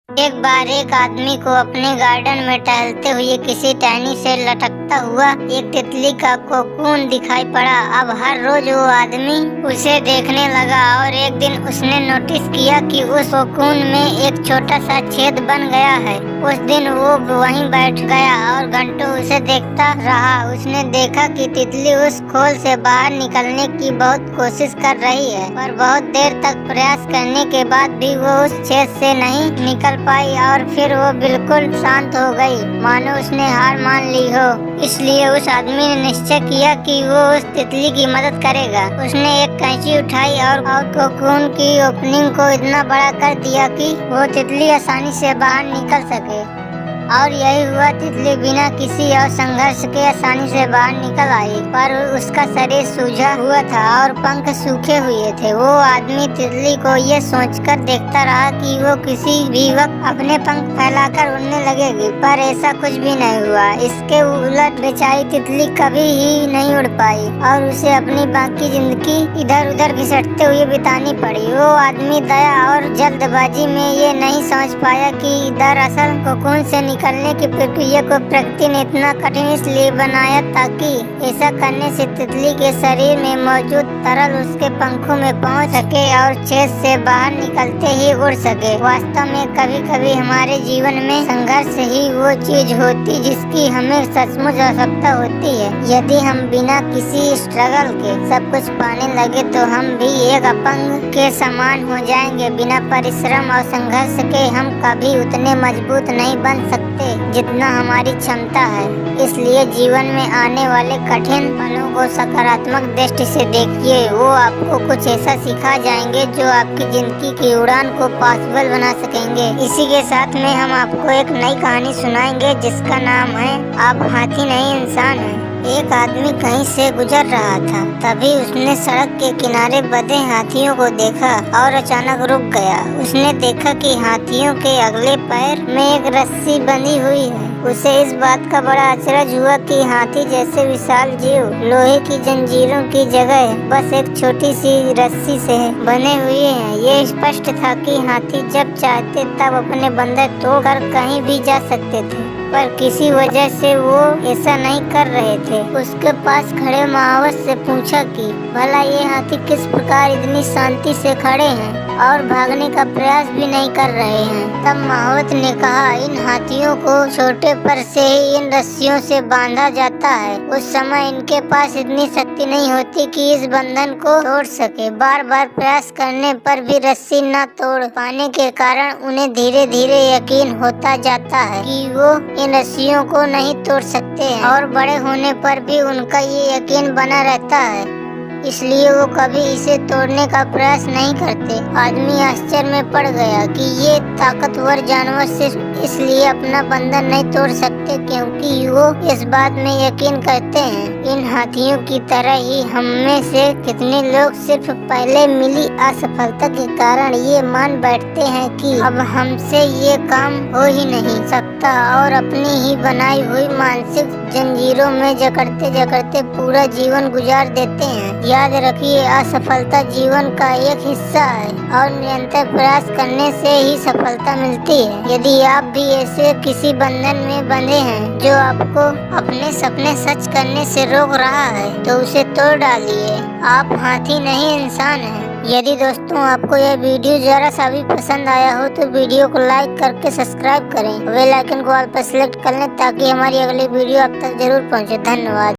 एक बार एक आदमी को अपने गार्डन में टहलते हुए किसी टहनी से लटकता हुआ एक तितली का कोकून दिखाई पड़ा। अब हर रोज वो आदमी उसे देखने लगा और एक दिन उसने नोटिस किया कि उस कोकून में एक छोटा सा छेद बन गया है। उस दिन वो वहीं बैठ गया और घंटों उसे देखता रहा। उसने देखा कि तितली उस खोल से बाहर निकलने की बहुत कोशिश कर रही है, पर बहुत देर तक प्रयास करने के बाद भी वो उस छेद से नहीं निकल पाई और फिर वो बिल्कुल शांत हो गई, मानो उसने हार मान ली हो। इसलिए उस आदमी ने निश्चय किया कि वो उस तितली की मदद करेगा। उसने एक कैंची उठाई और कोकून की ओपनिंग को इतना बड़ा कर दिया कि वो तितली आसानी से बाहर निकल सके। और यही हुआ, तितली बिना किसी और संघर्ष के आसानी से बाहर निकल आई, पर उसका शरीर सूजा हुआ था और पंख सूखे हुए थे। वो आदमी तितली को ये सोचकर देखता रहा कि वो किसी भी वक्त अपने पंख फैलाकर उड़ने लगेगी, पर ऐसा कुछ भी नहीं हुआ। इसके उलट बेचारी तितली कभी ही नहीं उड़ पाई और उसे अपनी बाकी जिंदगी इधर उधर घिसटते हुए बितानी पड़ी। वो आदमी दया और जल्दबाजी में ये नहीं समझ पाया कि दरअसल कोकून से निकलने की प्रक्रिया को प्रकृति ने इतना कठिन इसलिए बनाया ताकि ऐसा करने से तितली के शरीर में मौजूद तरल उसके पंखों में पहुंच सके और छेद से बाहर निकलते ही उड़ सके। वास्तव में कभी कभी हमारे जीवन में संघर्ष ही वो चीज होती जिसकी हमें सचमुच आवश्यकता होती है। यदि हम बिना किसी स्ट्रगल के सब कुछ पाने लगे तो हम भी एक अपंग के समान हो जाएंगे। बिना परिश्रम और संघर्ष के हम कभी उतने मजबूत नहीं बन सकते जितना हमारी क्षमता है। इसलिए जीवन में आने वाले कठिन पलों को सकारात्मक दृष्टि से देखिए। वो आपको कुछ ऐसा सिखा जाएंगे जो आपकी जिंदगी की उड़ान को पॉसिबल बना सकेंगे। इसी के साथ में हम आपको एक नई कहानी सुनाएंगे जिसका नाम है आप हाथी नहीं इंसान हैं। एक आदमी कहीं से गुजर रहा था, तभी उसने सड़क के किनारे बंधे हाथियों को देखा और अचानक रुक गया। उसने देखा कि हाथियों के अगले पैर में एक रस्सी बंधी हुई है। उसे इस बात का बड़ा अचरज हुआ कि हाथी जैसे विशाल जीव लोहे की जंजीरों की जगह बस एक छोटी सी रस्सी से बने हुए हैं। ये स्पष्ट था कि हाथी जब चाहते तब अपने बंधन तोड़कर कहीं भी जा सकते थे, पर किसी वजह से वो ऐसा नहीं कर रहे थे। उसके पास खड़े महावत से पूछा कि भला ये हाथी किस प्रकार इतनी शांति से खड़े हैं और भागने का प्रयास भी नहीं कर रहे हैं। तब महावत ने कहा, इन हाथियों को छोटे पर से ही इन रस्सियों से बांधा जाता है। उस समय इनके पास इतनी शक्ति नहीं होती कि इस बंधन को तोड़ सके। बार बार प्रयास करने पर भी रस्सी न तोड़ पाने के कारण उन्हें धीरे धीरे यकीन होता जाता है कि वो इन रस्सियों को नहीं तोड़ सकते हैं और बड़े होने पर भी उनका ये यकीन बना रहता है, इसलिए वो कभी इसे तोड़ने का प्रयास नहीं करते। आदमी आश्चर्य में पड़ गया कि ये ताकतवर जानवर सिर्फ इसलिए अपना बंधन नहीं तोड़ सकते क्योंकि वो इस बात में यकीन करते हैं। इन हाथियों की तरह ही हम में से कितने लोग सिर्फ पहले मिली असफलता के कारण ये मान बैठते हैं कि अब हमसे ये काम हो ही नहीं सकता और अपनी ही बनाई हुई मानसिक जंजीरों में जकड़ते जकड़ते पूरा जीवन गुजार देते हैं। याद रखिए, असफलता जीवन का एक हिस्सा है और निरंतर प्रयास करने से ही सफलता मिलती है। यदि आप भी ऐसे किसी बंधन में बंधे हैं जो आपको अपने सपने सच करने से रोक रहा है तो उसे तोड़ डालिए। आप हाथी नहीं इंसान हैं। यदि दोस्तों आपको यह वीडियो जरा सा भी पसंद आया हो तो वीडियो को लाइक करके सब्सक्राइब करें, बेल आइकन को ऑल पर सिलेक्ट कर लें ताकि हमारी अगली वीडियो आप तक जरूर पहुंचे। धन्यवाद।